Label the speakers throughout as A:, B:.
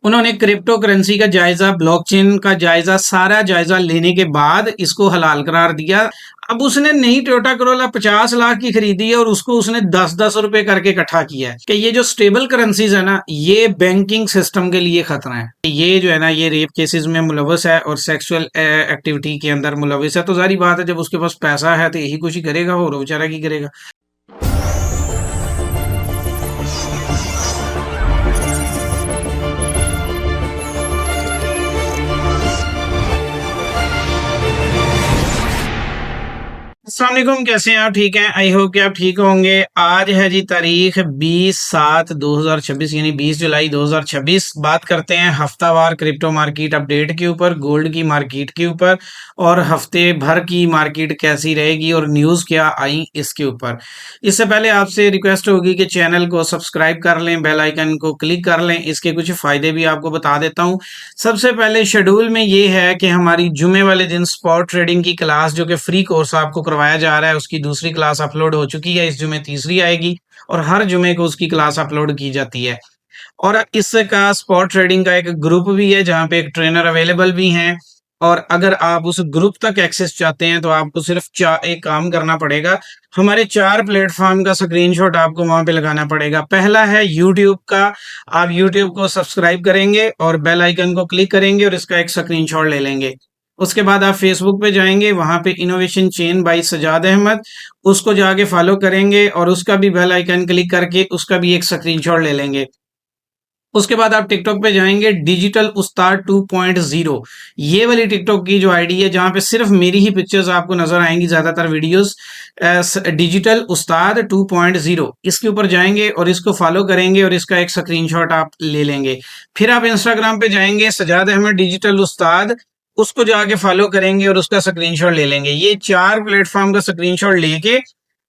A: उन्होंने crypto currency का जायजा, ब्लॉकचेन का जायजा, सारा जायजा लेने के बाद इसको हलाल करार दिया। अब उसने नई टोयोटा करोला 50 लाख की खरीदी है और उसको उसने 10-10 रुपए करके इकट्ठा किया है कि ये जो स्टेबल करेंसीज है ना, ये बैंकिंग सिस्टम के लिए खतरा है। ये जो है ना, ये रेप केसेस में मुलविस है और सेक्सुअल एक्टिविटी के अंदर मुलविस है। तो जारी बात है, जब उसके पास पैसा है तो यही कुछ ही करेगा, और बेचारा की करेगा। अस्सलाम वालेकुम, कैसे हैं आप? ठीक हैं? आई होप कि आप ठीक होंगे। आज है जी तारीख 20/7/2026 यानी 20 जुलाई 2026। बात करते हैं हफ्तावार क्रिप्टो मार्केट अपडेट के ऊपर, गोल्ड की मार्केट के ऊपर, और हफ्ते भर की मार्केट कैसी रहेगी और न्यूज़ क्या आई इसके ऊपर। इससे पहले आपसे रिक्वेस्ट होगी कि चैनल को सब्सक्राइब कर लें, बेल आइकन को क्लिक कर लें। इसके कुछ फ़ायदे भी आपको बता देता हूँ। सबसे पहले शेड्यूल में ये है कि हमारी जुमे वाले दिन स्पॉट ट्रेडिंग की क्लास, जो कि फ्री कोर्स आपको करवाया जा रहा है, उसकी दूसरी क्लास अपलोड हो चुकी है। इस जुमे तीसरी आएगी और हर जुमे को उसकी क्लास अपलोड की जाती है। और इसका स्पॉट ट्रेडिंग का एक ग्रुप भी है जहाँ पे एक ट्रेनर अवेलेबल भी हैं। और अगर आप उस ग्रुप तक एक्सेस चाहते हैं तो आपको सिर्फ एक काम करना पड़ेगा। हमारे 4 प्लेटफॉर्म का स्क्रीनशॉट आपको वहां पे लगाना पड़ेगा। पहला है यूट्यूब का। आप यूट्यूब को सब्सक्राइब करेंगे और बेल आइकन को क्लिक करेंगे और इसका एक स्क्रीनशॉट ले लेंगे। उसके बाद आप फेसबुक पे जाएंगे, वहां पे innovation chain by Sajad Ahmad, उसको जाके फॉलो करेंगे और उसका भी बेल आइकन क्लिक करके उसका भी एक स्क्रीनशॉट ले लेंगे। उसके बाद आप टिकटॉक पे जाएंगे, डिजिटल उस्ताद 2.0, ये वाली टिकटॉक की जो आईडी है जहां पे सिर्फ मेरी ही पिक्चर्स आपको नजर आएंगी ज्यादातर वीडियोस। डिजिटल उस्ताद 2.0, इसके ऊपर जाएंगे और इसको फॉलो करेंगे और इसका एक स्क्रीनशॉट आप ले लेंगे। फिर आप इंस्टाग्राम पे जाएंगे, सजाद अहमद डिजिटल उस्ताद, उसको जाके फॉलो करेंगे और उसका स्क्रीनशॉट ले लेंगे। ये 4 प्लेटफॉर्म का स्क्रीनशॉट लेके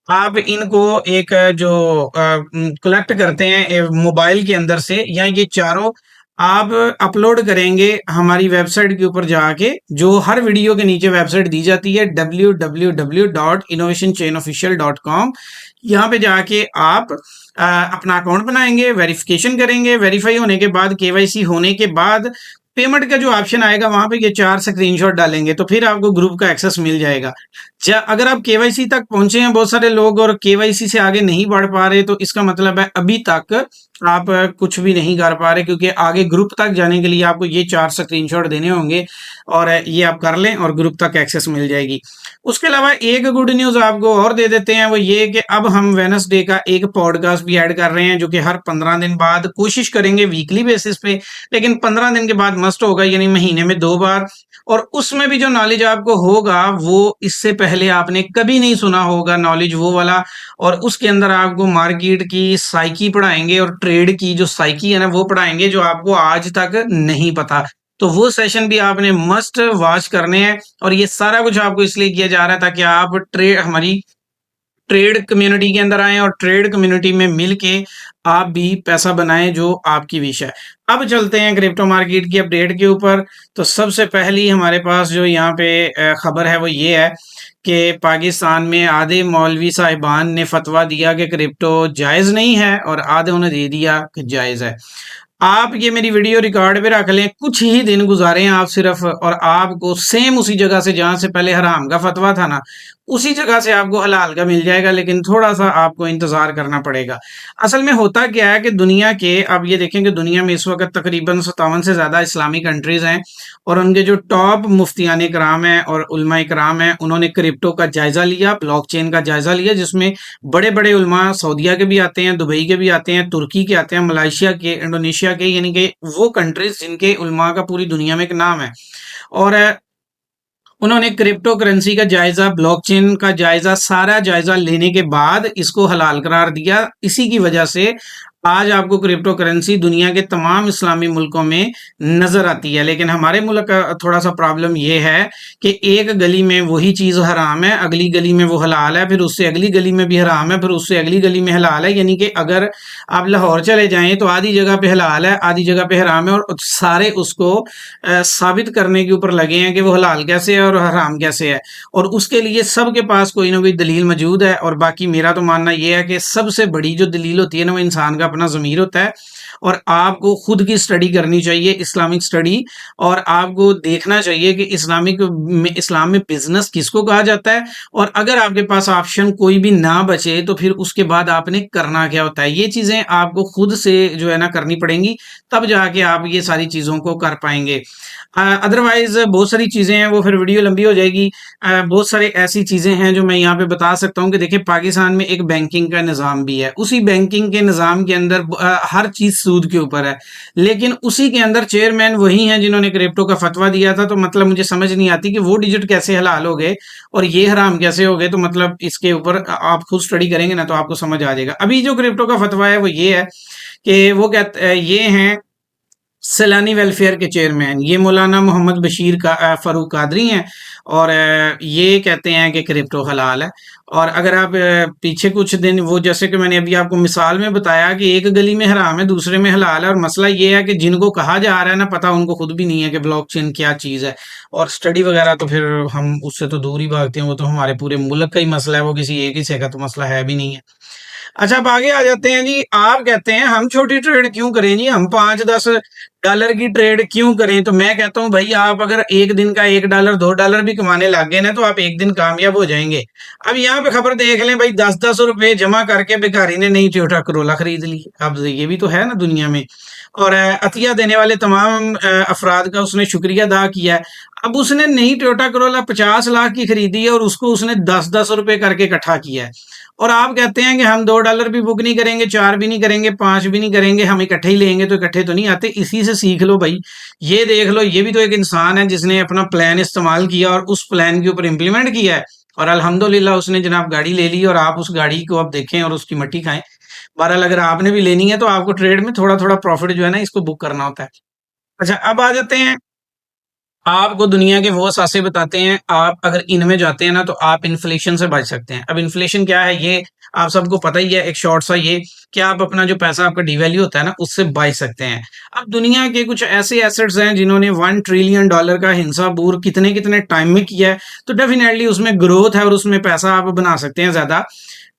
A: आप इनको एक जो कलेक्ट करते हैं मोबाइल के अंदर से, या ये चारों आप अपलोड करेंगे हमारी वेबसाइट के ऊपर जाके, जो हर वीडियो के नीचे वेबसाइट दी जाती है www.innovationchainofficial.com। यहाँ पे जाके आप अपना अकाउंट बनाएंगे, वेरिफिकेशन करेंगे। वेरीफाई होने के बाद, केवाईसी होने के बाद, पेमेंट का जो ऑप्शन आएगा वहां पे ये 4 स्क्रीनशॉट डालेंगे तो फिर आपको ग्रुप का एक्सेस मिल जाएगा। अगर आप केवाईसी तक पहुंचे हैं बहुत सारे लोग और केवाईसी से आगे नहीं बढ़ पा रहे, तो इसका मतलब है अभी तक आप कुछ भी नहीं कर पा रहे, क्योंकि आगे ग्रुप तक जाने के लिए आपको ये 4 स्क्रीनशॉट देने होंगे और ये आप कर लें और ग्रुप तक एक्सेस मिल जाएगी। उसके अलावा एक गुड न्यूज आपको और दे देते हैं, वो ये कि अब हम वेडनेसडे का एक पॉडकास्ट भी ऐड कर रहे हैं, जो कि हर 15 दिन बाद, कोशिश करेंगे वीकली बेसिस पे, लेकिन 15 दिन के बाद मस्ट होगा, यानी महीने में 2 बार। और उसमें भी जो नॉलेज आपको होगा वो इससे पहले आपने कभी नहीं सुना होगा, नॉलेज वो वाला। और उसके अंदर आपको मार्केट की साइकी पढ़ाएंगे और ट्रेड की जो साइकी है ना वो पढ़ाएंगे, जो आपको आज तक नहीं पता। तो वो सेशन भी आपने मस्ट वॉच करने हैं। और ये सारा कुछ आपको इसलिए किया जा रहा है ताकि आप हमारी ट्रेड कम्युनिटी के अंदर आए और ट्रेड कम्युनिटी में मिलके आप भी पैसा बनाएं, जो आपकी विश है। अब चलते हैं क्रिप्टो मार्केट की अपडेट के ऊपर। तो सबसे पहली हमारे पास जो यहाँ पे खबर है वो ये है कि पाकिस्तान में आधे मौलवी साहिबान ने फतवा दिया कि क्रिप्टो जायज़ नहीं है और आधे ने दे दिया कि जायज़ है। आप ये मेरी वीडियो रिकॉर्ड पे रख लें, कुछ ही दिन गुजारे आप सिर्फ, और आपको सेम उसी जगह से जहां से पहले हराम का फतवा था ना, उसी जगह से आपको हलाल का मिल जाएगा, लेकिन थोड़ा सा आपको इंतजार करना पड़ेगा। असल में होता क्या है कि दुनिया के, अब ये देखें कि दुनिया में इस वक्त तकरीबन 57 से ज्यादा इस्लामी कंट्रीज हैं, और उनके जो टॉप मुफ्तियान कराम हैं और उलमा कराम हैं, उन्होंने क्रिप्टो का जायजा लिया, ब्लॉकचेन का जायजा लिया, जिसमें बड़े बड़े उलमा सऊदिया के भी आते हैं, दुबई के भी आते हैं, तुर्की के आते हैं, मलेशिया के, इंडोनेशिया के, यानी कि वो कंट्रीज जिनके उलमा का पूरी दुनिया में एक नाम है। और उन्होंने क्रिप्टो करेंसी का जायजा, ब्लॉकचेन का जायजा, सारा जायजा लेने के बाद इसको हलाल करार दिया। इसी की वजह से आज आपको क्रिप्टो करेंसी दुनिया के तमाम इस्लामी मुल्कों में नजर आती है। लेकिन हमारे मुल्क का थोड़ा सा प्रॉब्लम ये है कि एक गली में वही चीज हराम है, अगली गली में वो हलाल है, फिर उससे अगली गली में भी हराम है, फिर उससे अगली गली में हलाल है। यानी कि अगर आप लाहौर चले जाएं तो आधी जगह पे हलाल है, आधी जगह पे हराम है, और सारे उसको साबित करने के ऊपर लगे हैं कि वो हलाल कैसे है और हराम कैसे है। और उसके लिए सबके पास कोई ना कोई दलील मौजूद है। और बाकी मेरा तो मानना यह है कि सबसे बड़ी जो दलील होती है ना, वो इंसान का अपना ज़मीर होता है और आपको खुद की स्टडी करनी चाहिए, इस्लामिक स्टडी, और आपको देखना चाहिए कि इस्लाम में बिज़नेस किसको कहा जाता है, और अगर आपके पास ऑप्शन कोई भी ना बचे तो फिर उसके बाद आपने करना क्या होता है। ये चीज़ें आपको खुद से जो है ना करनी पड़ेंगी, तब जाके आप ये सारी चीज़ों को कर पाएँगे। अदरवाइज़ बहुत सारी चीज़ें हैं, वो फिर वीडियो लंबी हो जाएगी। बहुत सारी ऐसी चीज़ें हैं जो मैं यहाँ पे बता सकता हूँ कि देखिए पाकिस्तान में एक बैंकिंग का निज़ाम भी है। उसी बैंकिंग के निज़ाम के अंदर हर चीज़ सूद के ऊपर है। लेकिन उसी के अंदर चेयरमैन वही हैं जिन्होंने क्रिप्टो का फतवा दिया था, तो मतलब मुझे समझ नहीं आती कि वो डिजिट कैसे हलाल हो गए और ये हराम कैसे हो गए। तो मतलब इसके ऊपर आप खुद स्टडी करेंगे ना तो आपको समझ आ जाएगा। अभी जो क्रिप्टो का फतवा है वो ये है कि वो कहते ये हैं सैलानी वेलफेयर के चेयरमैन, ये मौलाना मोहम्मद बशीर का फ़ारूक कादरी हैं, और ये कहते हैं कि क्रिप्टो हलाल है। और अगर आप पीछे कुछ दिन वो जैसे कि मैंने अभी आपको मिसाल में बताया कि एक गली में हराम है दूसरे में हलाल है, और मसला ये है कि जिनको कहा जा रहा है ना, पता उनको खुद भी नहीं है कि ब्लॉकचेन क्या चीज़ है। और स्टडी वगैरह तो फिर हम उससे तो दूर ही भागते हैं, वो तो हमारे पूरे मुल्क का ही मसला है, वो किसी एक ही से का तो मसला है भी नहीं है। अच्छा, अब आगे आ जाते हैं जी। आप कहते हैं हम छोटी ट्रेड क्यों करें जी, हम 5-10 डॉलर की ट्रेड क्यों करें। तो मैं कहता हूँ भाई, आप अगर एक दिन का $1 $2 भी कमाने लग गए ना तो आप एक दिन कामयाब हो जाएंगे। अब यहाँ पे खबर देख लें भाई, 10-10 रुपए जमा करके भिखारी ने नई टोयोटा करोला खरीद ली। अब ये भी तो है ना दुनिया में। और अतिया देने वाले तमाम अफराद का उसने शुक्रिया अदा किया है। अब उसने नई टोयोटा करोला 50 लाख की खरीदी है और उसको उसने 10-10 रुपए करके इकट्ठा किया है। और आप कहते हैं कि हम $2 भी बुक नहीं करेंगे, 4 भी नहीं करेंगे, 5 भी नहीं करेंगे, हम इकट्ठे ही लेंगे। तो इकट्ठे तो नहीं आते, इसी से सीख लो भाई। ये देख लो, ये भी तो एक इंसान है जिसने अपना प्लान इस्तेमाल किया और उस प्लान के ऊपर इम्प्लीमेंट किया है, और अल्हम्दुलिल्लाह उसने जनाब गाड़ी ले ली, और आप उस गाड़ी को अब देखें और उसकी मट्टी खाएं। बहरहाल अगर आपने भी लेनी है तो आपको ट्रेड में थोड़ा थोड़ा प्रॉफिट जो है ना, इसको बुक करना होता है। अच्छा, अब आ जाते हैं, आपको दुनिया के वो असासे बताते हैं, आप अगर इनमें जाते हैं ना तो आप इन्फ्लेशन से बच सकते हैं। अब इन्फ्लेशन क्या है ये आप सबको पता ही है, एक शॉर्ट सा ये कि आप अपना जो पैसा आपका डिवैल्यू होता है ना उससे बच सकते हैं। अब दुनिया के कुछ ऐसे एसेट्स हैं जिन्होंने $1 ट्रिलियन का हिस्सा बूर कितने कितने टाइम में किया है, तो डेफिनेटली उसमें ग्रोथ है और उसमें पैसा आप बना सकते हैं ज्यादा।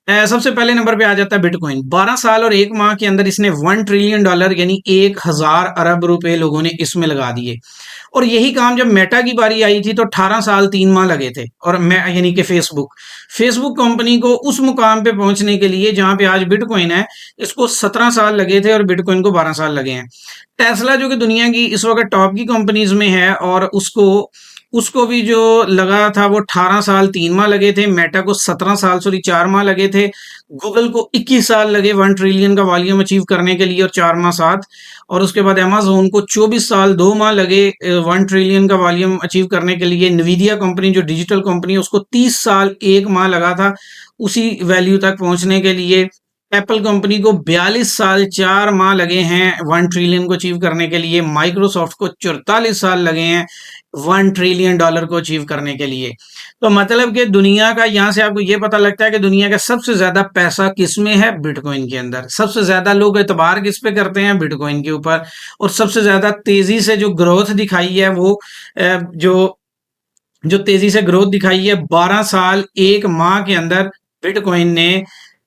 A: सबसे पहले नंबर पे आ जाता है बिटकॉइन। 12 साल और 1 माह के अंदर इसने $1 ट्रिलियन यानी 1000 अरब रुपए लोगों ने इसमें लगा दिए। और यही काम जब मेटा की बारी आई थी तो 18 साल 3 माह लगे थे। और मैं यानी कि फेसबुक कंपनी को उस मुकाम पे पहुंचने के लिए जहां पे आज बिटकॉइन है, इसको 17 साल लगे थे और बिटकॉइन को 12 साल लगे हैं। टेस्ला जो कि दुनिया की इस वक्त टॉप की कंपनीज में है, और उसको उसको भी जो लगा था वो 18 साल 3 माह लगे थे। मेटा को 17 साल सॉरी 4 माह लगे थे। गूगल को 21 साल लगे 1 ट्रिलियन का वॉल्यूम अचीव करने के लिए और 4 माह साथ। और उसके बाद अमेज़न को 24 साल 2 माह लगे 1 ट्रिलियन का वॉल्यूम अचीव करने के लिए। NVIDIA कंपनी जो डिजिटल कंपनी है उसको 30 साल 1 माह लगा था उसी वैल्यू तक पहुंचने के लिए। एप्पल कंपनी को 42 साल 4 माह लगे हैं 1 ट्रिलियन को अचीव करने के लिए। माइक्रोसॉफ्ट को 44 साल लगे हैं $1 ट्रिलियन को अचीव करने के लिए। तो मतलब कि दुनिया का, यहाँ से आपको ये पता लगता है कि दुनिया का सबसे ज्यादा पैसा किस में है, बिटकॉइन के अंदर। सबसे ज्यादा लोग एतबार किस पे करते हैं, बिटकॉइन के ऊपर। और सबसे ज्यादा तेजी से जो ग्रोथ दिखाई है वो जो जो तेजी से ग्रोथ दिखाई है 12 साल 1 माह के अंदर बिटकॉइन ने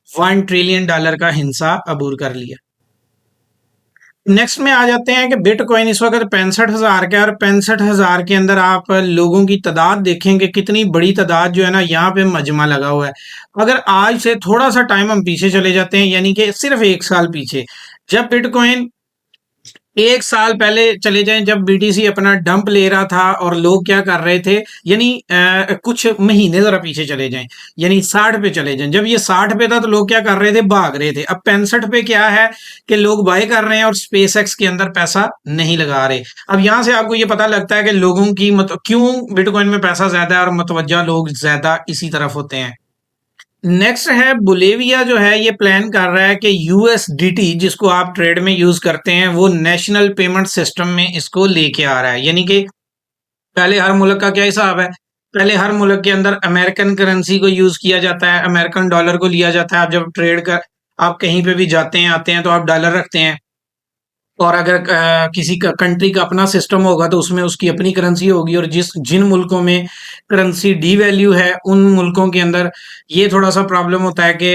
A: $1 ट्रिलियन का हिस्सा अबूर कर लिया। नेक्स्ट में आ जाते हैं कि बिटकॉइन इस वक्त 65,000 का है, और 65,000 के अंदर आप लोगों की तादाद देखेंगे कितनी बड़ी तादाद जो है ना यहाँ पे मजमा लगा हुआ है। अगर आज से थोड़ा सा टाइम हम पीछे चले जाते हैं, यानी कि सिर्फ 1 साल पीछे, जब बिटकॉइन 1 साल पहले चले जाएं, जब BTC अपना डंप ले रहा था और लोग क्या कर रहे थे, यानी कुछ महीने जरा पीछे चले जाएं, यानी 60 पे चले जाएं। जब ये 60 पे था तो लोग क्या कर रहे थे, भाग रहे थे। अब 65 पे क्या है कि लोग बाय कर रहे हैं और SpaceX के अंदर पैसा नहीं लगा रहे। अब यहां से आपको ये पता लगता है कि लोगों की क्यों बिटकॉइन में पैसा ज्यादा है और मुतवज्जा लोग ज्यादा इसी तरफ होते हैं। नेक्स्ट है बोलेविया, जो है ये प्लान कर रहा है कि USDT जिसको आप ट्रेड में यूज करते हैं वो नेशनल पेमेंट सिस्टम में इसको लेके आ रहा है। यानी कि पहले हर मुल्क का क्या हिसाब है, पहले हर मुल्क के अंदर अमेरिकन करेंसी को यूज किया जाता है, अमेरिकन डॉलर को लिया जाता है। आप जब ट्रेड कर आप कहीं पे भी जाते हैं आते हैं तो आप डॉलर रखते हैं, और अगर किसी का कंट्री का अपना सिस्टम होगा तो उसमें उसकी अपनी करेंसी होगी। और जिन मुल्कों में करेंसी डी वैल्यू है उन मुल्कों के अंदर ये थोड़ा सा प्रॉब्लम होता है कि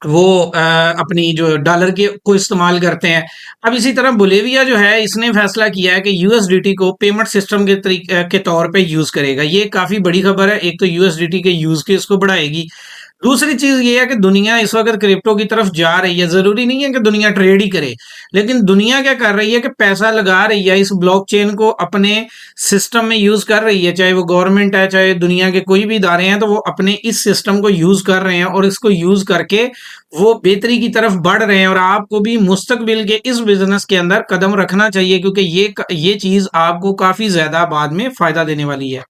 A: वो अपनी जो डॉलर के को इस्तेमाल करते हैं। अब इसी तरह बोलेविया जो है इसने फैसला किया है कि यूएसडीटी को पेमेंट सिस्टम के तरीके के तौर पे यूज करेगा। ये काफी बड़ी खबर है। एक तो यूएसडीटी के यूज केस को बढ़ाएगी। दूसरी चीज ये है कि दुनिया इस वक्त क्रिप्टो की तरफ जा रही है। जरूरी नहीं है कि दुनिया ट्रेड ही करे, लेकिन दुनिया क्या कर रही है कि पैसा लगा रही है इस ब्लॉकचेन को अपने सिस्टम में यूज कर रही है। चाहे वो गवर्नमेंट है, चाहे दुनिया के कोई भी इदारे हैं, तो वो अपने इस सिस्टम को यूज कर रहे हैं और इसको यूज करके वो बेहतरी की तरफ बढ़ रहे हैं। और आपको भी मुस्तकबिल के इस बिजनेस के अंदर कदम रखना चाहिए, क्योंकि ये चीज आपको काफी ज्यादा बाद में फायदा देने वाली है।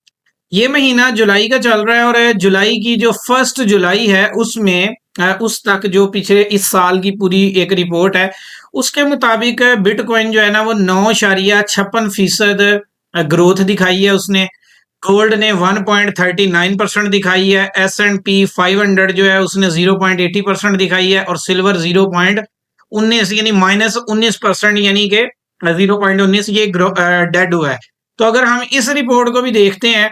A: ये महीना जुलाई का चल रहा है और जुलाई की जो 1 जुलाई है उसमें उस तक जो पिछले इस साल की पूरी एक रिपोर्ट है उसके मुताबिक बिटकॉइन जो है ना वो 9.56% ग्रोथ दिखाई है उसने। गोल्ड ने 1.39% दिखाई है। S&P 500 जो है उसने 0.80% दिखाई है और सिल्वर 0.19 यानी -19% यानी कि 0.19 ये डेड हुआ है। तो अगर हम इस रिपोर्ट को भी देखते हैं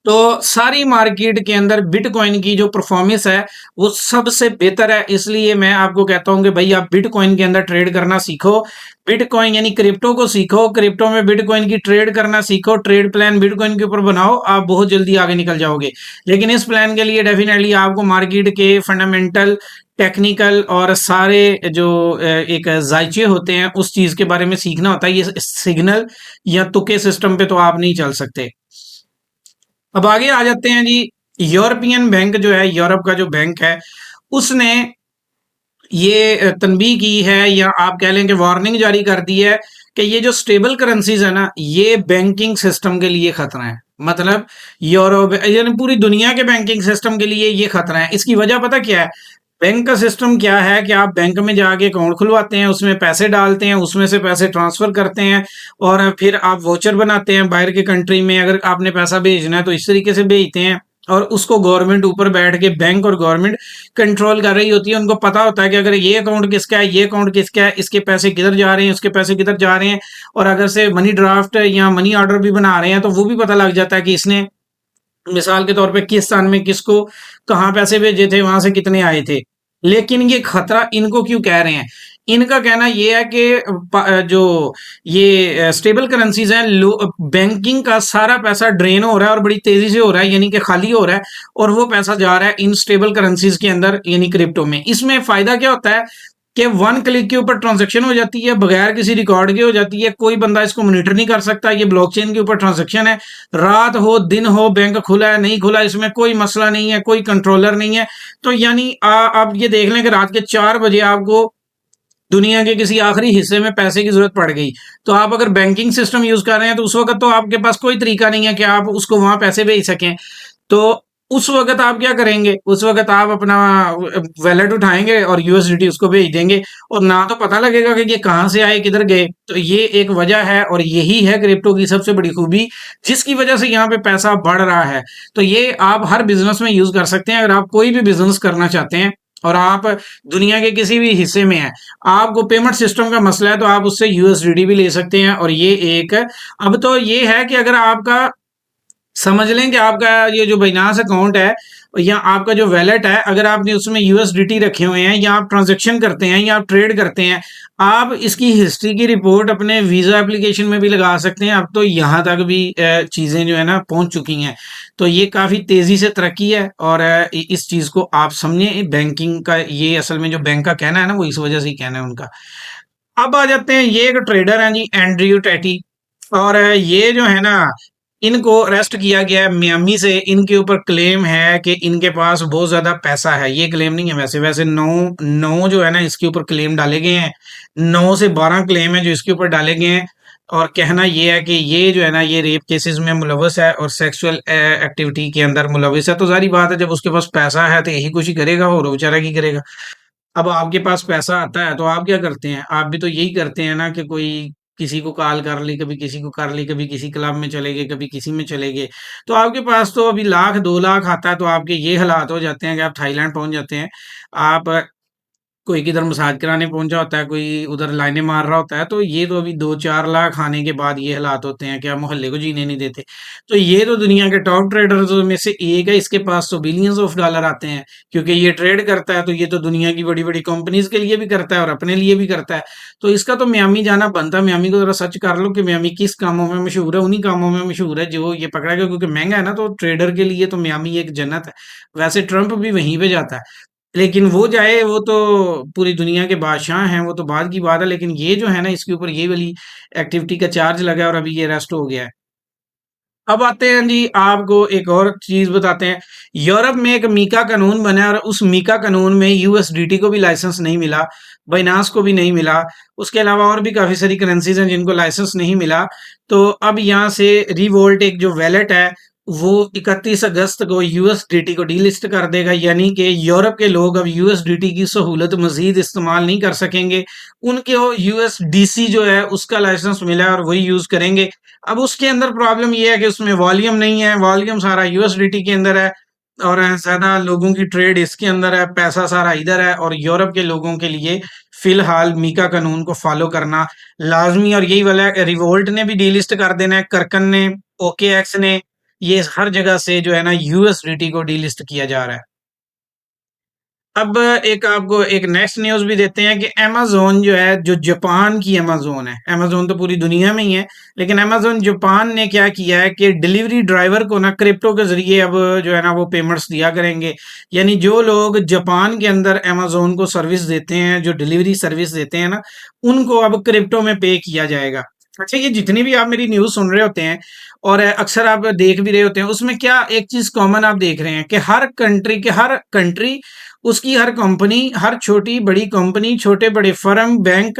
A: तो सारी मार्केट के अंदर बिटकॉइन की जो परफॉर्मेंस है वो सबसे बेहतर है। इसलिए मैं आपको कहता हूं कि भाई आप बिटकॉइन के अंदर ट्रेड करना सीखो। बिटकॉइन यानी क्रिप्टो को सीखो, क्रिप्टो में बिटकॉइन की ट्रेड करना सीखो, ट्रेड प्लान बिटकॉइन के ऊपर बनाओ, आप बहुत जल्दी आगे निकल जाओगे। लेकिन इस प्लान के लिए डेफिनेटली आपको मार्केट के फंडामेंटल, टेक्निकल और सारे जो एक जायचे होते हैं उस चीज के बारे में सीखना होता है। ये सिग्नल या तुक्के सिस्टम पे तो आप नहीं चल सकते। अब आगे आ जाते हैं जी। यूरोपियन बैंक जो है, यूरोप का जो बैंक है, उसने ये तनबीह की है या आप कह लें कि वार्निंग जारी कर दी है कि ये जो स्टेबल करेंसीज है ना ये बैंकिंग सिस्टम के लिए खतरा है। मतलब यूरोप यानी पूरी दुनिया के बैंकिंग सिस्टम के लिए ये खतरा है। इसकी वजह पता क्या है? बैंक का सिस्टम क्या है कि आप बैंक में जाके अकाउंट खुलवाते हैं, उसमें पैसे डालते हैं, उसमें से पैसे ट्रांसफर करते हैं और फिर आप वोचर बनाते हैं बाहर के कंट्री में। अगर आपने पैसा भेजना है तो इस तरीके से भेजते हैं और उसको गवर्नमेंट ऊपर बैठ के बैंक और गवर्नमेंट कंट्रोल कर रही होती है। उनको पता होता है कि अगर ये अकाउंट किसका है, ये अकाउंट किसका है, इसके पैसे किधर जा रहे हैं, उसके पैसे किधर जा रहे हैं। और अगर से मनी ड्राफ्ट या मनी ऑर्डर भी बना रहे हैं तो वो भी पता लग जाता है कि इसने मिसाल के तौर पे किस स्थान में किसको कहाँ पैसे भेजे थे, वहां से कितने आए थे। लेकिन ये खतरा इनको क्यों कह रहे हैं? इनका कहना ये है कि जो ये स्टेबल करेंसीज हैं, बैंकिंग का सारा पैसा ड्रेन हो रहा है और बड़ी तेजी से हो रहा है, यानी कि खाली हो रहा है और वो पैसा जा रहा है इन स्टेबल करेंसीज के अंदर यानी क्रिप्टो में। इसमें फायदा क्या होता है कि 1 क्लिक के ऊपर ट्रांजैक्शन हो जाती है, बगैर किसी रिकॉर्ड के हो जाती है। कोई बंदा इसको मॉनिटर नहीं कर सकता। ये ब्लॉकचेन के ऊपर ट्रांजैक्शन है, रात हो दिन हो, बैंक खुला है नहीं खुला, इसमें कोई मसला नहीं है, कोई कंट्रोलर नहीं है। तो यानी आप ये देख लें कि रात के 4 बजे आपको दुनिया के किसी आखिरी हिस्से में पैसे की जरूरत पड़ गई, तो आप अगर बैंकिंग सिस्टम यूज कर रहे हैं तो उस वक्त तो आपके पास कोई तरीका नहीं है कि आप उसको वहां पैसे भेज सकें। तो उस वक्त आप क्या करेंगे? उस वक्त आप अपना वैलेट उठाएंगे और यूएसडीटी उसको भेज देंगे और ना तो पता लगेगा कि ये कहाँ से आए, किधर गए। तो ये एक वजह है और यही है क्रिप्टो की सबसे बड़ी खूबी, जिसकी वजह से यहाँ पे पैसा बढ़ रहा है। तो ये आप हर बिजनेस में यूज कर सकते हैं। अगर आप कोई भी बिजनेस करना चाहते हैं और आप दुनिया के किसी भी हिस्से में हैं, आपको पेमेंट सिस्टम का मसला है, तो आप उससे यूएसडीटी भी ले सकते हैं। और ये एक अब तो ये है कि अगर आपका समझ लें कि आपका ये जो बाइनांस अकाउंट है या आपका जो वैलेट है, अगर आपने उसमें यूएसडीटी रखे हुए हैं या आप ट्रांजैक्शन करते हैं या आप ट्रेड करते हैं, आप इसकी हिस्ट्री की रिपोर्ट अपने वीजा एप्लीकेशन में भी लगा सकते हैं। अब तो यहाँ तक भी चीज़ें जो है ना पहुंच चुकी हैं। तो ये काफ़ी तेज़ी से तरक्की है और इस चीज़ को आप समझें। बैंकिंग का ये असल में जो बैंक का कहना है ना वो इस वजह से ही कहना है उनका। अब आ जाते हैं, ये एक ट्रेडर हैं जी, एंड्रयू टैटी। और ये जो है ना इनको अरेस्ट किया गया है मियामी से। इनके ऊपर क्लेम है कि इनके पास बहुत ज्यादा पैसा है। ये क्लेम नहीं है, वैसे वैसे नौ नौ जो है ना इसके ऊपर क्लेम डाले गए हैं। 9 से 12 क्लेम है जो इसके ऊपर डाले गए हैं। और कहना ये है कि ये जो है ना ये रेप केसेस में मुलविस है और सेक्सुअल एक्टिविटी के अंदर मुलविस है। तो सारी बात है, जब उसके पास पैसा है तो यही कुछ ही करेगा और बेचारा की करेगा। अब आपके पास पैसा आता है तो आप क्या करते हैं? आप भी तो यही करते हैं ना कि कोई किसी को कॉल कर ली, कभी किसी को कर ली, कभी किसी क्लब में चले गए, कभी किसी में चले गए। तो आपके पास तो अभी 1 लाख 2 लाख आता है तो आपके ये हालात हो जाते हैं कि आप थाईलैंड पहुंच जाते हैं। आप कोई किधर मसाज कराने पहुंचा होता है, कोई उधर लाइनें मार रहा होता है। तो ये तो अभी 2-4 लाख आने के बाद ये हालात होते हैं कि आप मोहल्ले को जीने नहीं देते। तो ये तो दुनिया के टॉप ट्रेडर्स में से एक है, इसके पास तो बिलियंस ऑफ डॉलर आते हैं, क्योंकि ये ट्रेड करता है। तो ये तो दुनिया की बड़ी-बड़ी कंपनीज़ के लिए भी करता है और अपने लिए भी करता है। तो इसका तो मियामी जाना बनता है। मियामी को ज़रा सर्च कर लो कि मियामी किस कामों में मशहूर है, उन्हीं कामों में मशहूर है जो ये पकड़ा गया, क्योंकि महँगा है ना, तो ट्रेडर के लिए तो मियामी एक जन्नत है। वैसे ट्रंप भी वहीं पे जाता है। लेकिन वो जाए, वो तो पूरी दुनिया के बादशाह हैं, वो तो बाद की बात है। लेकिन ये जो है ना, इसके ऊपर ये वाली एक्टिविटी का चार्ज लगा है और अभी ये अरेस्ट हो गया है। अब आते हैं जी, आपको एक और चीज़ बताते हैं। यूरोप में एक मीका कानून बना है और उस मीका कानून में यूएसडीटी को भी लाइसेंस नहीं मिला, बाइनांस को भी नहीं मिला। उसके अलावा और भी काफ़ी सारी करेंसीज़ हैं जिनको लाइसेंस नहीं मिला। तो अब यहाँ से रिवोल्ट एक जो वैलेट है, वो 31 अगस्त को यूएसडीटी को डीलिस्ट कर देगा, यानी कि यूरोप के लोग अब यूएसडीटी की सहूलत मज़ीद इस्तेमाल नहीं कर सकेंगे। उनको यूएसडीसी जो है उसका लाइसेंस मिला है और वही यूज़ करेंगे। अब उसके अंदर प्रॉब्लम ये है कि उसमें वॉल्यूम नहीं है, वॉल्यूम सारा यूएसडीटी के अंदर है और ज़्यादा लोगों की ट्रेड इसके अंदर है, पैसा सारा इधर है। और यूरोप के लोगों के लिए फिलहाल मीका कानून को फॉलो करना लाजमी, और यही वाला रिवोल्ट ने भी डीलिस्ट कर देना है, कर्कन ने, ओकेएक्स ने, ये हर जगह से जो है ना यूएसडीटी को डीलिस्ट किया जा रहा है। अब एक आपको एक नेक्स्ट न्यूज़ भी देते हैं कि अमेज़न जो है, जो जापान की अमेज़न है, अमेज़न तो पूरी दुनिया में ही है, लेकिन अमेज़न जापान ने क्या किया है कि डिलीवरी ड्राइवर को ना क्रिप्टो के ज़रिए अब जो है ना वो पेमेंट्स दिया करेंगे। यानी जो लोग जापान के अंदर अमेज़न को सर्विस देते हैं, जो डिलीवरी सर्विस देते हैं ना, उनको अब क्रिप्टो में पे किया जाएगा। अच्छा, ये जितनी भी आप मेरी न्यूज़ सुन रहे होते हैं और अक्सर आप देख भी रहे होते हैं, उसमें क्या एक चीज़ कॉमन आप देख रहे हैं कि हर कंट्री, उसकी हर कंपनी, हर छोटी बड़ी कंपनी, छोटे बड़े फर्म, बैंक,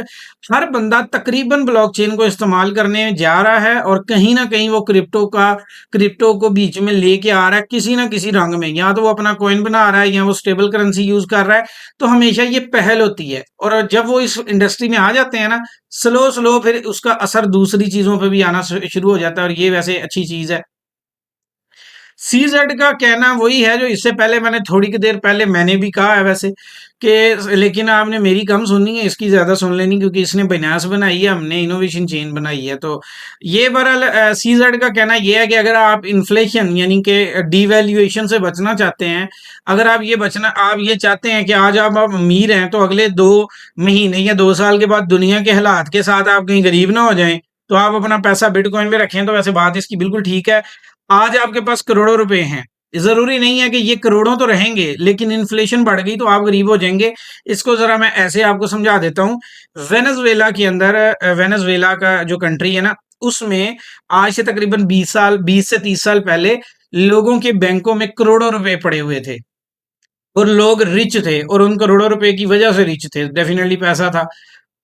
A: हर बंदा तकरीबन ब्लॉकचेन को इस्तेमाल करने जा रहा है और कहीं ना कहीं वो क्रिप्टो को बीच में लेके आ रहा है किसी ना किसी रंग में। या तो वो अपना कॉइन बना रहा है या वो स्टेबल करेंसी यूज कर रहा है। तो हमेशा ये पहल होती है, और जब वो इस इंडस्ट्री में आ जाते हैं ना, स्लो स्लो फिर उसका असर दूसरी चीजों पर भी आना शुरू हो जाता है, और ये वैसे अच्छी चीज है। सीजेड का कहना वही है जो इससे पहले मैंने थोड़ी की देर पहले मैंने भी कहा है वैसे, कि लेकिन आपने मेरी कम सुननी है, इसकी ज़्यादा सुन लेनी, क्योंकि इसने बाइनांस बनाई है, हमने इनोवेशन चेन बनाई है। तो ये बहरहाल सीजेड का कहना ये है कि अगर आप इन्फ्लेशन यानी कि डीवैल्यूएशन से बचना चाहते हैं, अगर आप ये चाहते हैं कि आज आप अमीर हैं तो अगले 2 महीने या 2 साल के बाद दुनिया के हालात के साथ आप कहीं गरीब ना हो जाएं, तो आप अपना पैसा बिटकॉइन में रखें। तो वैसे बात इसकी बिल्कुल ठीक है। आज आपके पास करोड़ों रुपए हैं, जरूरी नहीं है कि ये करोड़ों तो रहेंगे, लेकिन इन्फ्लेशन बढ़ गई तो आप गरीब हो जाएंगे। इसको जरा मैं ऐसे आपको समझा देता हूँ। वेनेजुएला के अंदर, वेनेजुएला का जो कंट्री है ना, उसमें आज से तकरीबन 20 से 30 साल पहले लोगों के बैंकों में करोड़ों रुपए पड़े हुए थे और लोग रिच थे, और उन करोड़ों रुपए की वजह से रिच थे, डेफिनेटली पैसा था।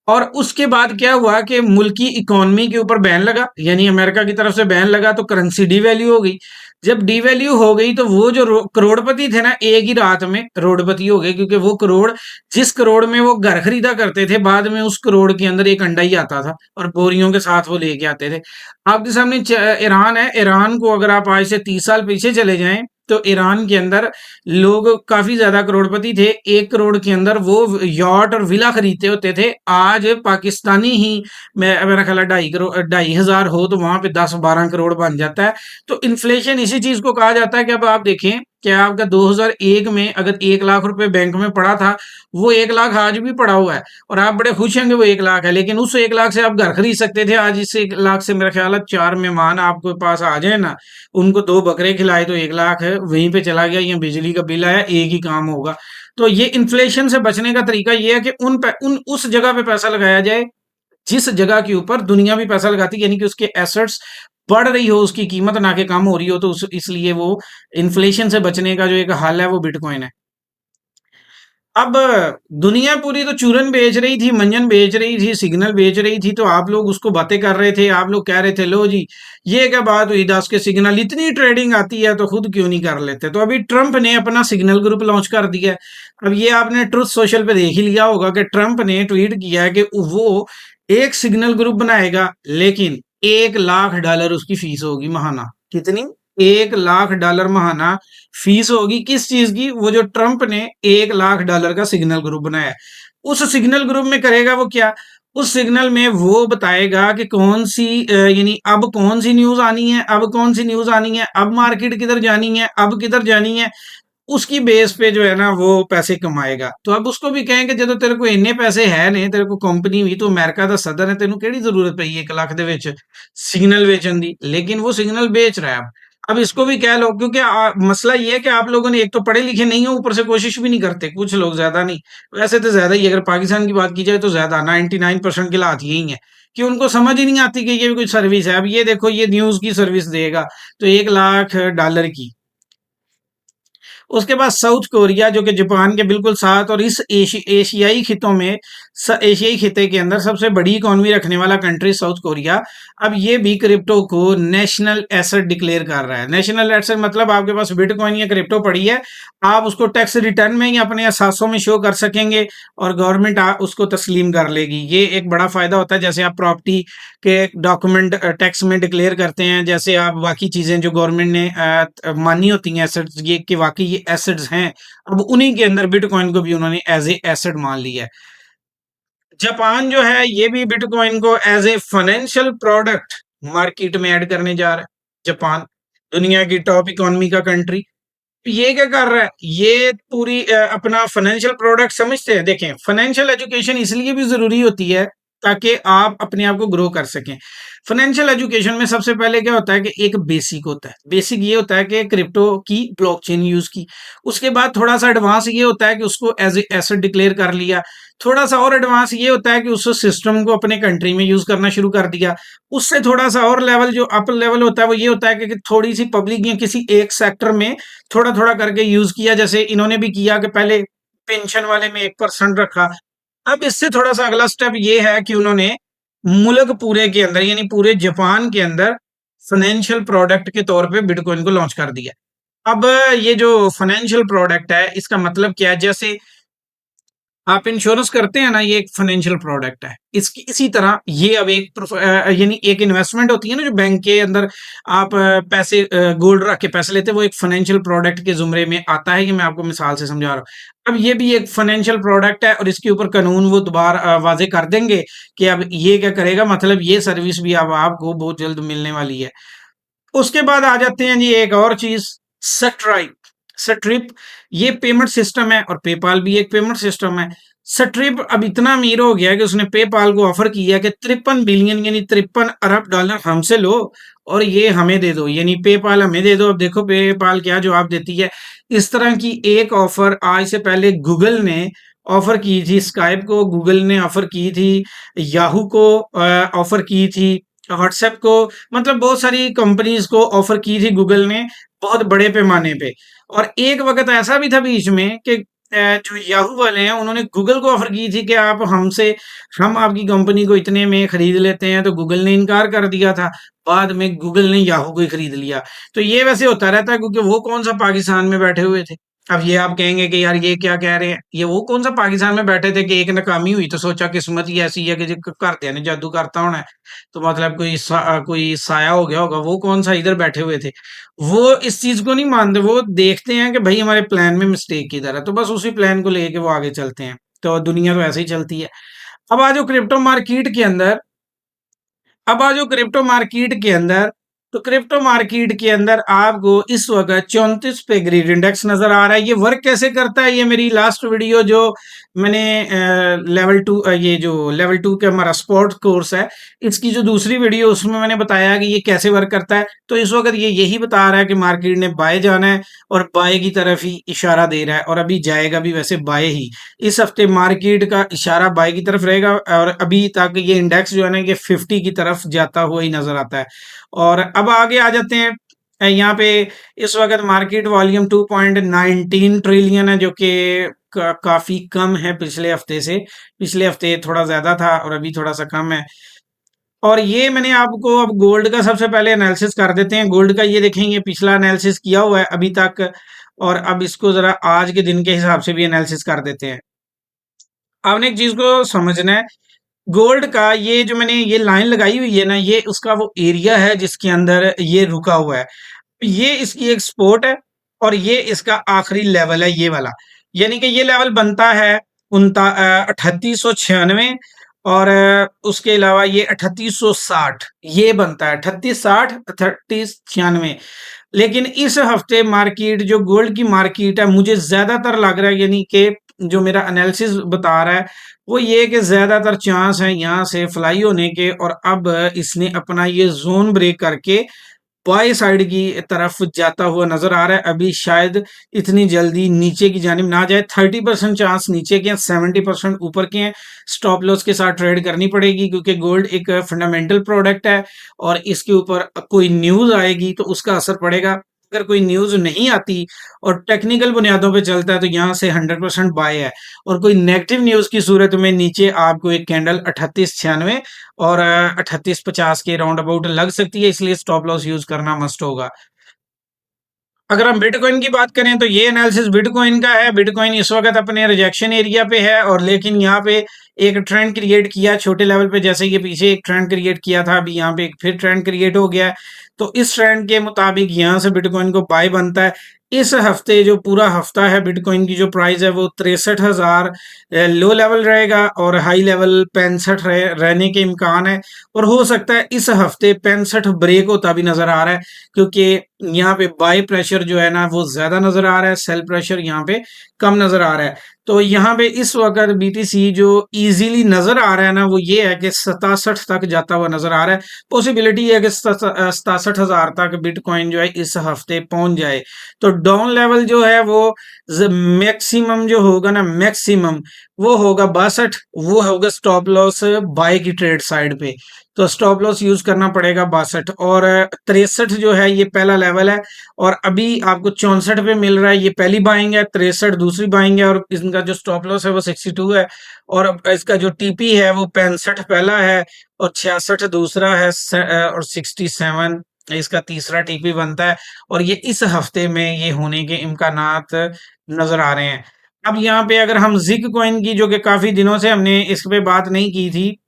A: और उसके बाद क्या हुआ कि मुल्क की इकोनॉमी के ऊपर बैन लगा, यानी अमेरिका की तरफ से बैन लगा, तो करेंसी डीवैल्यू हो गई। जब डीवैल्यू हो गई तो वो जो करोड़पति थे ना, एक ही रात में करोड़पति हो गए, क्योंकि वो करोड़, जिस करोड़ में वो घर खरीदा करते थे, बाद में उस करोड़ के अंदर एक अंडा ही आता था और बोरियों के साथ वो लेके आते थे। आपके सामने ईरान है। ईरान को अगर आप आज से 30 साल पीछे चले जाएं, तो ईरान के अंदर लोग काफी ज्यादा करोड़पति थे। 1 करोड़ के अंदर वो यॉट और विला खरीदते होते थे। आज पाकिस्तानी ही मेरा ख्याल है 2.5 करोड़ 2.5 हजार हो तो वहां पे 10-12 करोड़ बन जाता है। तो इन्फ्लेशन इसी चीज को कहा जाता है कि अब आप देखें कि आपका 2001 में अगर 1 लाख रुपए बैंक में पड़ा था, वो 1 लाख आज भी पड़ा हुआ है और आप बड़े खुश हैं कि वो 1 लाख है, लेकिन उस 1 लाख से आप घर खरीद सकते थे। आज इस 1 लाख से मेरा ख्याल है 4 मेहमान आपके पास आ जाए ना, उनको 2 बकरे खिलाए तो 1 लाख है वहीं पे चला गया, या बिजली का बिल आया, एक ही काम होगा। तो ये इन्फ्लेशन से बचने का तरीका ये है कि उन उस जगह पे पैसा लगाया जाए जिस जगह के ऊपर दुनिया भी पैसा लगाती है, यानी कि उसके एसेट्स बढ़ रही हो, उसकी कीमत ना के कम हो रही हो। तो इसलिए वो इन्फ्लेशन से बचने का जो एक हल है वो बिटकॉइन है। अब दुनिया पूरी तो चूरन बेच रही थी, मंजन बेच रही थी, सिग्नल बेच रही थी, तो आप लोग उसको बातें कर रहे थे, आप लोग कह रहे थे लो जी ये क्या बात हुई, 10 के सिग्नल, इतनी ट्रेडिंग आती है तो खुद क्यों नहीं कर लेते। तो अभी ट्रंप ने अपना सिग्नल ग्रुप लॉन्च कर दिया है। अब ये आपने ट्रुथ सोशल पे देख ही लिया होगा कि ट्रंप ने ट्वीट किया है कि वो एक सिग्नल ग्रुप बनाएगा, लेकिन $1 लाख उसकी फीस होगी महाना। कितनी? $1 लाख महाना फीस होगी। किस चीज की? वो जो ट्रंप ने $1 लाख का सिग्नल ग्रुप बनाया है। उस सिग्नल ग्रुप में करेगा वो क्या, उस सिग्नल में वो बताएगा कि कौन सी यानी अब कौन सी न्यूज़ आनी है, अब कौन सी न्यूज़ आनी है, अब मार्केट किधर जानी है, अब किधर जानी है। उसकी बेस पे जो है ना वो पैसे कमाएगा। तो अब उसको भी कहेंगे ਜਦੋਂ तेरे को इन्ने पैसे है नहीं, तेरे को कंपनी भी तो अमेरिका ਦਾ ਸਦਰ है, तेनू केड़ी जरूरत पई 1 लाख ਦੇ ਵਿੱਚ सिग्नल बेचन दी, लेकिन वो सिग्नल बेच रहा है अब इसको भी कह लो क्योंकि मसला ये है कि आप लोगों ने एक तो पढ़े लिखे नहीं हो, ऊपर से कोशिश भी नहीं करते, कुछ लोग ज्यादा नहीं, वैसे तो ज्यादा ही, अगर पाकिस्तान की बात की जाए तो ज्यादा 99% के लात यही है कि उनको समझ ही नहीं आती कि ये भी कोई सर्विस है। अब ये देखो ये न्यूज की सर्विस देगा तो $1 लाख की। उसके बाद साउथ कोरिया जो कि जापान के बिल्कुल साथ और इस एशियाई खितों में एशियाई खिते के अंदर सबसे बड़ी इकोनॉमी रखने वाला कंट्री साउथ कोरिया, अब ये भी क्रिप्टो को नेशनल एसेट डिक्लेयर कर रहा है। नेशनल एसेट मतलब आपके पास बिटकॉइन या क्रिप्टो पड़ी है, आप उसको टैक्स रिटर्न में या अपने असासों में शो कर सकेंगे और गवर्नमेंट उसको तस्लीम कर लेगी। ये एक बड़ा फायदा होता है, जैसे आप प्रॉपर्टी के डॉक्यूमेंट टैक्स में डिक्लेयर करते हैं, जैसे आप बाकी चीजें जो गवर्नमेंट ने मानी होती हैं एसेट्स, ये कि वाकई ये एसेट्स हैं, अब उन्हीं के अंदर बिटकॉइन को भी उन्होंने एज ए एसेट मान लिया है। जापान जो है ये भी बिटकॉइन को as a financial product market में ऐड करने जा रहा है। जापान दुनिया की टॉप इकोनॉमी का कंट्री, ये क्या कर रहा है, ये पूरी अपना फाइनेंशियल प्रोडक्ट समझते हैं। देखें, फाइनेंशियल एजुकेशन इसलिए भी जरूरी होती है ताकि आप अपने आप को ग्रो कर सकें। फाइनेंशियल एजुकेशन में सबसे पहले क्या होता है कि एक बेसिक होता है, बेसिक ये होता है कि क्रिप्टो की ब्लॉकचेन यूज की। उसके बाद थोड़ा सा एडवांस ये होता है कि उसको एज ए एसेट डिक्लेयर कर लिया। थोड़ा सा और एडवांस ये होता है कि उस सिस्टम को अपने कंट्री में यूज करना शुरू कर दिया। उससे थोड़ा सा और लेवल जो अपर लेवल होता है वो ये होता है कि थोड़ी सी पब्लिक या किसी एक सेक्टर में थोड़ा थोड़ा करके यूज किया, जैसे इन्होंने भी किया कि पहले पेंशन वाले में 1% रखा। अब इससे थोड़ा सा अगला स्टेप ये है कि उन्होंने मुल्क पूरे के अंदर यानी पूरे जापान के अंदर फाइनेंशियल प्रोडक्ट के तौर पे बिटकॉइन को लॉन्च कर दिया। अब ये जो फाइनेंशियल प्रोडक्ट है इसका मतलब क्या है, जैसे आप इंश्योरेंस करते हैं ना, ये एक फाइनेंशियल प्रोडक्ट है। इसकी इसी तरह ये अब एक यानी एक इन्वेस्टमेंट होती है ना जो बैंक के अंदर आप पैसे गोल्ड रख के पैसे लेते हैं, वो एक फाइनेंशियल प्रोडक्ट के जुमरे में आता है। कि मैं आपको मिसाल से समझा रहा हूँ। अब ये भी एक फाइनेंशियल प्रोडक्ट है और इसके ऊपर कानून वो दोबारा वाजे कर देंगे कि अब ये क्या करेगा, मतलब ये सर्विस भी अब आपको बहुत जल्द मिलने वाली है। उसके बाद आ जाते हैं जी एक और चीज, स्ट्राइप। स्ट्रिप ये पेमेंट सिस्टम है और पेपाल भी एक पेमेंट सिस्टम है। स्ट्रिप अब इतना अमीर हो गया कि उसने पेपाल को ऑफर किया कि 53 बिलियन यानी 53 अरब डॉलर हमसे लो और ये हमें दे दो, यानी पेपाल हमें दे दो। अब देखो पेपाल क्या जवाब देती है। इस तरह की एक ऑफर आज से पहले गूगल ने ऑफर की थी, स्काइप को गूगल ने ऑफर की थी, याहू को ऑफर की थी, व्हाट्सएप को, मतलब बहुत सारी कंपनीज को ऑफर की थी गूगल ने बहुत बड़े पैमाने पे। और एक वक्त ऐसा भी था बीच में कि जो याहू वाले हैं उन्होंने गूगल को ऑफर की थी कि आप हमसे, हम आपकी कंपनी को इतने में खरीद लेते हैं, तो गूगल ने इनकार कर दिया था। बाद में गूगल ने याहू को ही खरीद लिया। तो ये वैसे होता रहता है क्योंकि वो कौन सा पाकिस्तान में बैठे हुए थे। अब ये आप कहेंगे कि यार ये क्या कह रहे हैं, ये वो कौन सा पाकिस्तान में बैठे थे कि एक नाकामी हुई तो सोचा किस्मत ही ऐसी है कि जो घरदियां ने जादू करता होना है, तो मतलब कोई साया हो गया होगा, वो कौन सा इधर बैठे हुए थे। वो इस चीज को नहीं मानते, वो देखते हैं कि भाई हमारे प्लान में मिस्टेक किधर है, तो बस उसी प्लान को लेके वो आगे चलते हैं। तो दुनिया तो ऐसे ही चलती है। अब आज क्रिप्टो मार्केट के अंदर अब आ जाओ क्रिप्टो मार्केट के अंदर। तो क्रिप्टो मार्केट के अंदर आपको इस वक्त 34 पे ग्रीड इंडेक्स नजर आ रहा है। ये वर्क कैसे करता है, ये मेरी लास्ट वीडियो जो मैंने लेवल 2 ये जो लेवल 2 के हमारा स्पोर्ट्स कोर्स है, इसकी जो दूसरी वीडियो उसमें मैंने बताया कि ये कैसे वर्क करता है। तो इस वक्त ये यही बता रहा है कि मार्केट ने बाय जाना है और बाय की तरफ ही इशारा दे रहा है और अभी जाएगा भी वैसे बाय ही। इस हफ्ते मार्केट का इशारा बाय की तरफ रहेगा और अभी तक ये इंडेक्स जो है ना ये 50 की तरफ जाता हुआ ही नजर आता है। और अब आगे आ जाते हैं। यहाँ पे इस वक्त मार्केट वॉल्यूम 2.19 ट्रिलियन है जो कि काफी कम है पिछले हफ्ते से। पिछले हफ्ते थोड़ा ज्यादा था और अभी थोड़ा सा कम है। और ये मैंने आपको अब गोल्ड का सबसे पहले एनालिसिस कर देते हैं। गोल्ड का ये देखें, ये पिछला एनालिसिस किया हुआ है अभी तक, और अब इसको जरा आज के दिन के हिसाब से भी एनालिसिस कर देते हैं। आपने एक चीज को समझना है, गोल्ड का ये जो मैंने ये लाइन लगाई हुई है ना, ये उसका वो एरिया है जिसके अंदर ये रुका हुआ है। ये इसकी एक सपोर्ट है और ये इसका आखिरी लेवल है, ये वाला। यानी कि ये लेवल बनता है 3896 और उसके अलावा ये 3860 ये बनता है 3860 3896। लेकिन इस हफ्ते मार्केट जो गोल्ड की मार्केट है मुझे ज्यादातर लग रहा है यानी कि जो मेरा एनालिसिस बता रहा है वो ये कि ज्यादातर चांस है यहाँ से फ्लाई होने के और अब इसने अपना ये जोन ब्रेक करके बाई साइड की तरफ जाता हुआ नजर आ रहा है। अभी शायद इतनी जल्दी नीचे की जानिब ना जाए। 30% चांस नीचे के हैं, 70% ऊपर के हैं। स्टॉप लॉस के साथ ट्रेड करनी पड़ेगी क्योंकि गोल्ड एक फंडामेंटल प्रोडक्ट है और इसके ऊपर कोई न्यूज आएगी तो उसका असर पड़ेगा। अगर कोई न्यूज नहीं आती और टेक्निकल बुनियादों पे चलता है तो यहाँ से 100% बाय है। और कोई नेगेटिव न्यूज की सूरत में नीचे आपको एक कैंडल 3896 और 3850 के राउंड अबाउट लग सकती है, इसलिए स्टॉप लॉस यूज करना मस्ट होगा। अगर हम बिटकॉइन की बात करें तो ये एनालिसिस बिटकॉइन का है। बिटकॉइन इस वक्त अपने रिजेक्शन एरिया पे है और लेकिन यहाँ पे एक ट्रेंड क्रिएट किया छोटे लेवल पे, जैसे ये पीछे एक ट्रेंड क्रिएट किया था, अभी यहाँ पे एक फिर ट्रेंड क्रिएट हो गया है। तो इस ट्रेंड के मुताबिक यहाँ से बिटकॉइन को बाय बनता है। इस हफ्ते जो पूरा हफ्ता है बिटकॉइन की जो प्राइस है वो 63,000 लो लेवल रहेगा और हाई लेवल 65 रहने के इम्कान है। और हो सकता है इस हफ्ते 65 ब्रेक होता भी नजर आ रहा है क्योंकि यहाँ पे बाय प्रेशर जो है ना वो ज्यादा नजर आ रहा है, सेल प्रेशर यहाँ पे कम नजर आ रहा है। तो यहाँ पे इस वक्त बीटीसी जो इजीली नजर आ रहा है ना वो ये है कि 67 तक जाता हुआ नजर आ रहा है। पॉसिबिलिटी है कि 67,000 तक बिटकॉइन जो है इस हफ्ते पहुंच जाए। तो डाउन लेवल जो है वो मैक्सिमम जो होगा ना मैक्सिमम वो होगा 62, वो होगा स्टॉप लॉस बाय की ट्रेड साइड पे। तो स्टॉप लॉस यूज करना पड़ेगा 62 और 63 जो है ये पहला लेवल है और अभी आपको 64 पे मिल रहा है, ये पहली बाइंग है, 63 दूसरी बाइंग है और इनका जो स्टॉप लॉस है वो 62 है और इसका जो टीपी है वो 65 पहला है और 66 दूसरा है और 67 इसका तीसरा टीपी बनता है और ये इस हफ्ते में ये होने के इम्कानात नजर आ रहे हैं। अब यहाँ पे अगर हम जिक कॉइन की जो कि काफी दिनों से हमने इस पे बात नहीं की थी,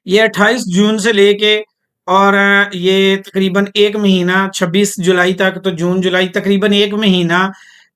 A: ये 28 जून से लेके और ये तकरीबन एक महीना 26 जुलाई तक, तो जून जुलाई तकरीबन एक महीना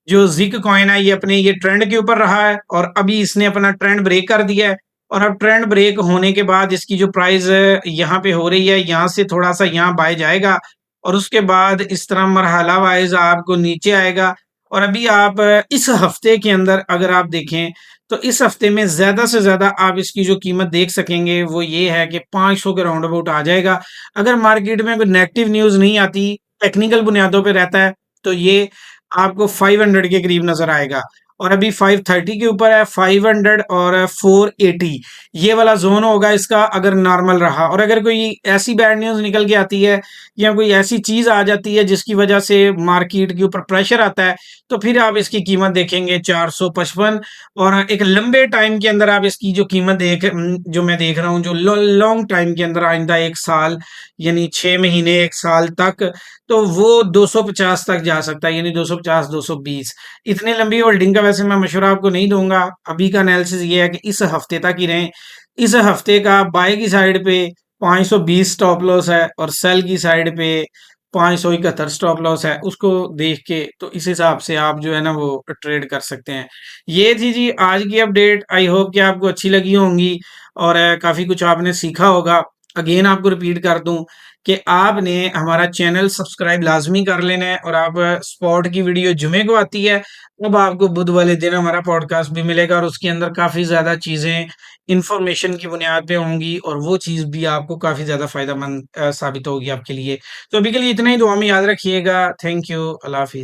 A: जो जिक कॉइन है ये अपने ये ट्रेंड के ऊपर रहा है और अभी इसने अपना ट्रेंड ब्रेक कर दिया है। और अब ट्रेंड ब्रेक होने के बाद इसकी जो प्राइस यहाँ पे हो रही है यहाँ से थोड़ा सा यहाँ बाय जाएगा और उसके बाद इस तरह मरहला वाइज आपको नीचे आएगा। और अभी आप इस हफ्ते के अंदर अगर आप देखें तो इस हफ्ते में ज्यादा से ज्यादा आप इसकी जो कीमत देख सकेंगे वो ये है कि 500 के राउंड अबाउट आ जाएगा। अगर मार्केट में कोई नेगेटिव न्यूज नहीं आती, टेक्निकल बुनियादों पे रहता है तो ये आपको 500 के करीब नजर आएगा। और अभी 530 के ऊपर है, 500 और 480 ये वाला जोन होगा इसका अगर नॉर्मल रहा। और अगर कोई ऐसी बैड न्यूज निकल के आती है या कोई ऐसी चीज आ जाती है जिसकी वजह से मार्केट के ऊपर प्रेशर आता है तो फिर आप इसकी कीमत देखेंगे 455 और एक लंबे टाइम के अंदर आप इसकी जो कीमत जो मैं देख रहा हूँ जो लॉन्ग टाइम के अंदर आइंदा एक साल यानी 6 महीने एक साल तक तो वो 250 तक जा सकता है, यानी 250 220 इतनी लंबी होल्डिंग का वैसे मैं मशवरा आपको नहीं दूंगा। अभी का एनालिसिस ये है कि इस हफ्ते तक ही रहें। इस हफ्ते का बाय की साइड पे 520 स्टॉप लॉस है और सेल की साइड पे 571 स्टॉप लॉस है, उसको देख के तो इस हिसाब से आप जो है ना वो ट्रेड कर सकते हैं। ये थी जी आज की अपडेट। आई होप कि आपको अच्छी लगी होंगी और काफी कुछ आपने सीखा होगा। अगेन आपको रिपीट कर दूं कि आपने हमारा चैनल सब्सक्राइब लाजमी कर लेना है और आप स्पॉट की वीडियो जुमे को आती है अब आपको बुध वाले दिन हमारा पॉडकास्ट भी मिलेगा और उसके अंदर काफी ज्यादा चीजें इंफॉर्मेशन की बुनियाद पे होंगी और वो चीज भी आपको काफी ज्यादा फायदेमंद साबित होगी आपके लिए। तो अभी के लिए इतना ही, दुआ में याद रखिएगा। Thank you, Allah Hafiz.